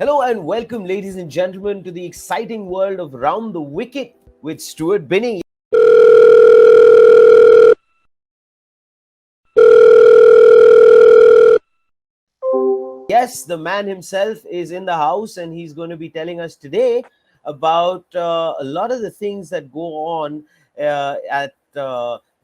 Hello and welcome, ladies and gentlemen, to the exciting world of Round the Wicket with Stuart Binny. Yes, the man himself is in the house and he's going to be telling us today about a lot of the things that go on at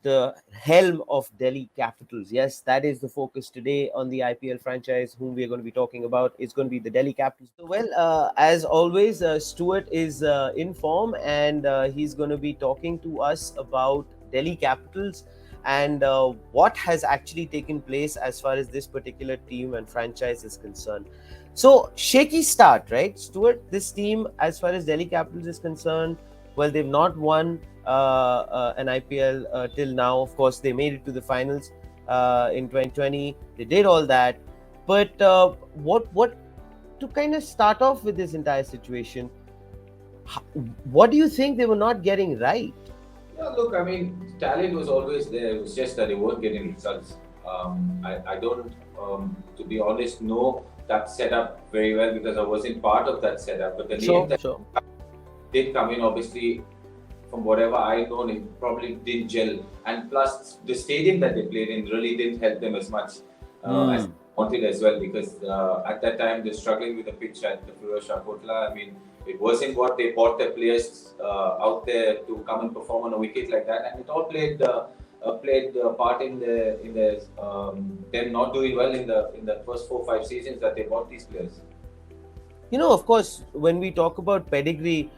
the helm of Delhi Capitals. Yes, that is the focus today on the IPL franchise, whom we are going to be talking about. It's going to be the Delhi Capitals. So, well, as always, Stuart is in form and he's going to be talking to us about Delhi Capitals and what has actually taken place as far as this particular team and franchise is concerned. So, shaky start, right, Stuart? This team, as far as Delhi Capitals is concerned, well, they've not won an IPL till now. Of course, they made it to the finals in 2020. They did all that, but what to kind of start off with this entire situation? What do you think they were not getting right? Yeah, look, I mean, talent was always there. It was just that they weren't getting results. I don't, to be honest, know that setup very well because I wasn't part of that setup. But the name that Sure. did come in, obviously, from whatever I know, it probably didn't gel. And plus, the stadium that they played in really didn't help them as much as they wanted as well because at that time they're struggling with the pitch at the Rishabh Pant. I mean, it wasn't what they bought their players out there to come and perform on a wicket like that, and it all played part in them not doing well in the first 4-5 seasons that they bought these players. Of course, when we talk about pedigree,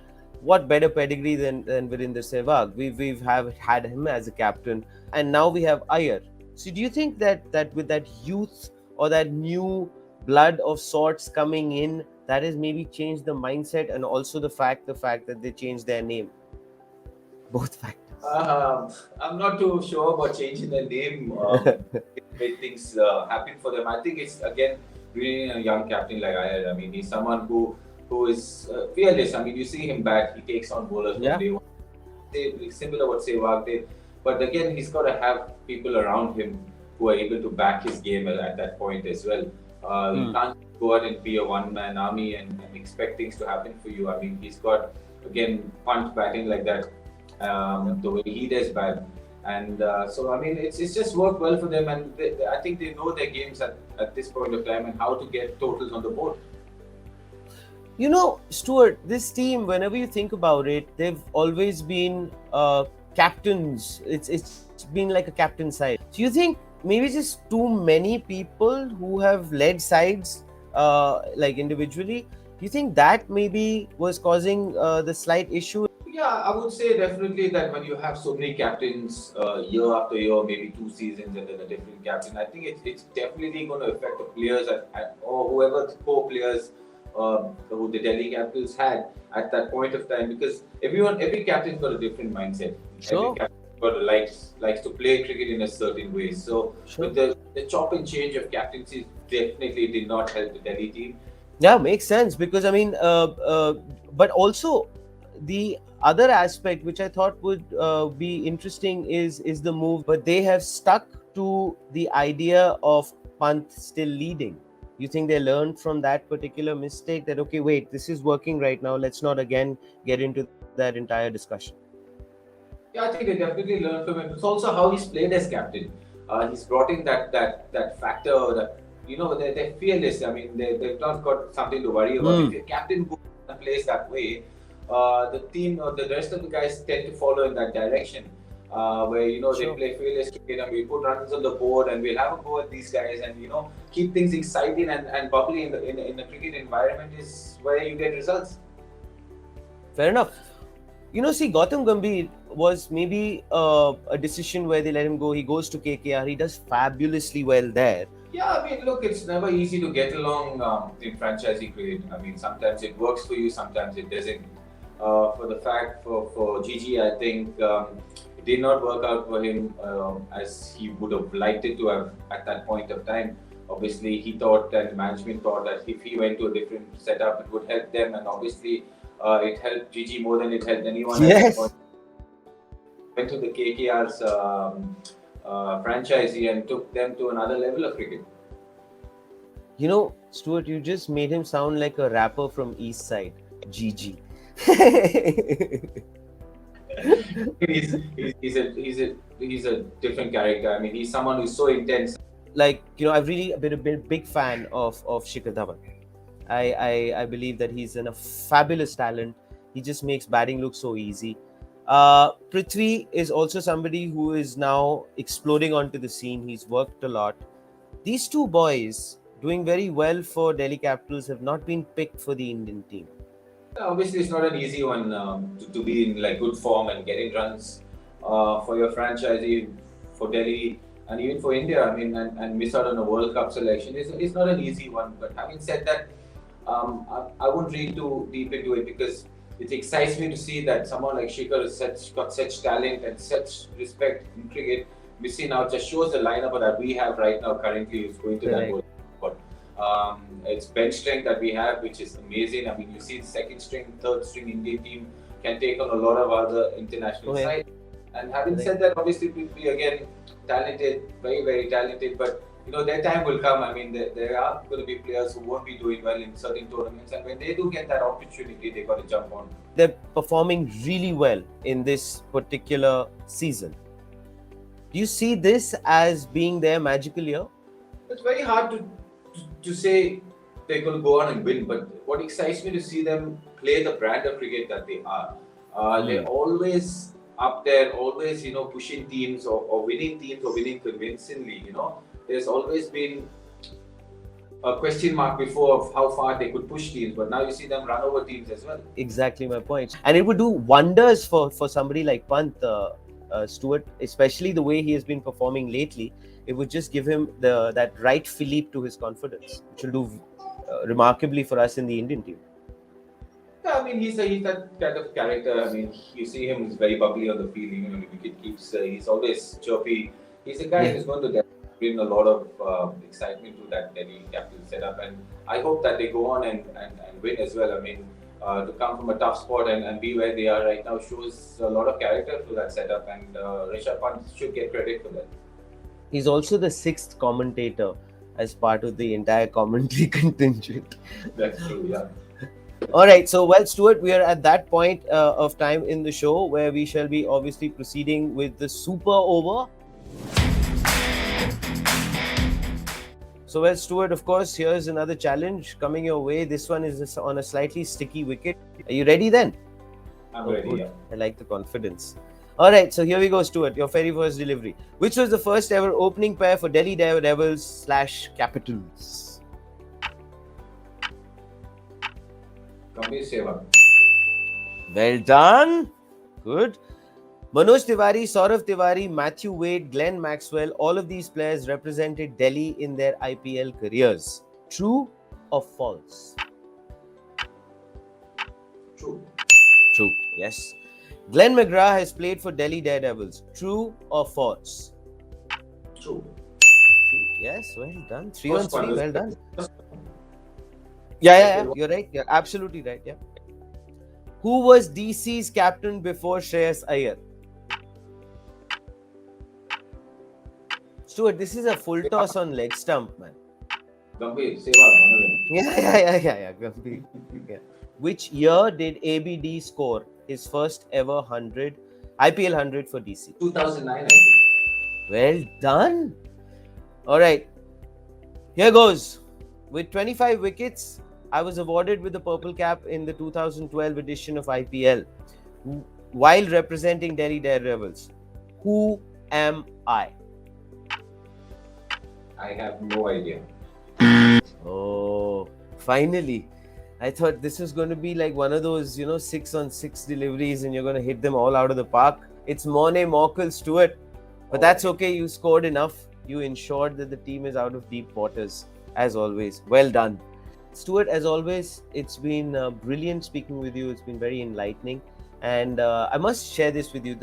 what better pedigree than Virender Sehwag? We've have had him as a captain, and now we have Iyer. So, do you think that with that youth or that new blood of sorts coming in, that has maybe changed the mindset and also the fact that they changed their name? Both factors. I'm not too sure about changing the name. It made things happen for them. I think it's again really a young captain like Iyer. I mean, he's someone who is fearless. I mean, you see him bat, he takes on bowlers from day one. Similar what Sehwag did, but again, he's got to have people around him who are able to back his game at that point as well. You can't go out and be a one-man army and expect things to happen for you. I mean, he's got again punt batting like that, the way he does bat, and so I mean, it's just worked well for them, and I think they know their games at this point of time and how to get totals on the board. Stuart, this team, whenever you think about it, they've always been captains. It's been like a captain side. So you think maybe just too many people who have led sides, like individually, you think that maybe was causing the slight issue? Yeah, I would say definitely that when you have so many captains year after year, maybe 2 seasons and then a different captain, I think it's definitely going to affect the players or whoever the co-players who the Delhi Capitals had at that point of time because every captain's got a different mindset. Sure. Every captain likes to play cricket in a certain way. So with the chop and change of captaincies, definitely did not help the Delhi team. Yeah, makes sense because I mean, but also the other aspect which I thought would be interesting is the move, but they have stuck to the idea of Pant still leading. You think they learned from that particular mistake that okay, wait, this is working right now. Let's not again get into that entire discussion. Yeah, I think they definitely learned from him. It's also how he's played as captain. He's brought in that factor that they're fearless. I mean, they've not got something to worry about. If your captain goes and plays that way, the team or the rest of the guys tend to follow in that direction. Where they play fearless cricket and we put runs on the board and we'll have a go at these guys and keep things exciting and bubbly in the cricket environment is where you get results. Fair enough. See, Gautam Gambhir was maybe a decision where they let him go. He goes to KKR. He does fabulously well there. Yeah, I mean, look, it's never easy to get along in franchisee cricket. I mean, sometimes it works for you, sometimes it doesn't. For Gigi, I think it did not work out for him as he would have liked it to have at that point of time. Obviously, he thought and management thought that if he went to a different setup, it would help them, and obviously, it helped Gigi more than it helped anyone. Yes. At that point. Went to the KKR's franchisee and took them to another level of cricket. You know, Stuart, you just made him sound like a rapper from East Side, GG. He's a different character. I mean, he's someone who's so intense. Like, I've really been a big fan of Shikhar Dhawan. I believe that he's a fabulous talent. He just makes batting look so easy. Prithvi is also somebody who is now exploding onto the scene. He's worked a lot. These two boys doing very well for Delhi Capitals have not been picked for the Indian team. Obviously, it's not an easy one to be in like good form and getting runs for your franchise, for Delhi, and even for India. I mean, and miss out on a World Cup selection. It's not an easy one. But having said that, I wouldn't read too deep into it because it excites me to see that someone like Shikhar has got such talent and such respect in cricket. We see now it just shows the lineup that we have right now currently is going to that World Cup. It's bench strength that we have, which is amazing. I mean, you see the second string, third string Indian team can take on a lot of other international sides. And having said that, obviously, we again talented, very, very talented. But their time will come. I mean, there are going to be players who won't be doing well in certain tournaments, and when they do get that opportunity, they got to jump on. They're performing really well in this particular season. Do you see this as being their magical year? It's very hard to say they're going to go on and win, but what excites me to see them play the brand of cricket that they are. They're always up there, always pushing teams or winning teams or winning convincingly. There's always been a question mark before of how far they could push teams, but now you see them run over teams as well. Exactly my point. And it would do wonders for somebody like Pant, Stuart, especially the way he has been performing lately. It would just give him that right fillip to his confidence, which will do remarkably for us in the Indian team. Yeah, I mean, he's that kind of character. I mean, you see him, he's very bubbly on the field. Even when the wicket keeps, he's always chirpy. He's a guy who's going to bring a lot of excitement to that Delhi Capital setup. And I hope that they go on and win as well. I mean, to come from a tough spot and be where they are right now shows a lot of character to that setup. And Rishabh Pant should get credit for that. He's also the sixth commentator as part of the entire commentary contingent. That's true, yeah. All right, so Stuart, we are at that point of time in the show where we shall be obviously proceeding with the super over. So, Stuart, of course, here's another challenge coming your way. This one is on a slightly sticky wicket. Are you ready then? I'm ready, yeah. I like the confidence. All right, so here we go, Stuart, your very first delivery. Which was the first ever opening pair for Delhi Devils / Capitals? Well done. Good. Manoj Tiwari, Saurav Tiwari, Matthew Wade, Glenn Maxwell, all of these players represented Delhi in their IPL careers. True or false? True. True, yes. Glenn McGrath has played for Delhi Daredevils. True or false? True. True. Yes, well done. 3 on 3, well done. Yeah, you're right. You're absolutely right. Yeah. Who was DC's captain before Shreyas Iyer? Stuart, this is a full toss on leg stump, man. Gambhir, Sehwag, one of them. Yeah. Gambhir. Yeah. Which year did ABD score his first ever IPL 100 for DC? 2009, I think. Well done. All right. Here goes. With 25 wickets, I was awarded with the purple cap in the 2012 edition of IPL while representing Delhi Daredevils. Who am I? I have no idea. Oh, finally. I thought this was going to be like one of those, 6 on 6 deliveries and you're going to hit them all out of the park. It's Morne Morkel, Stuart. But that's okay. You scored enough. You ensured that the team is out of deep waters, as always. Well done. Stuart, as always, it's been brilliant speaking with you. It's been very enlightening. And I must share this with you.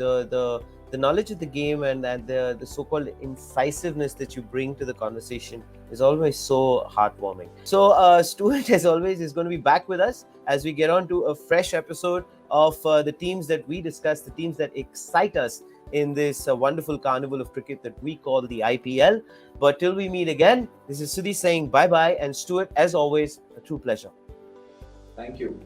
The knowledge of the game and the so-called incisiveness that you bring to the conversation is always so heartwarming. So Stuart, as always, is going to be back with us as we get on to a fresh episode of the teams that we discuss, the teams that excite us in this wonderful carnival of cricket that we call the IPL. But till we meet again, this is Sudhi saying bye bye, and Stuart, as always, a true pleasure. Thank you.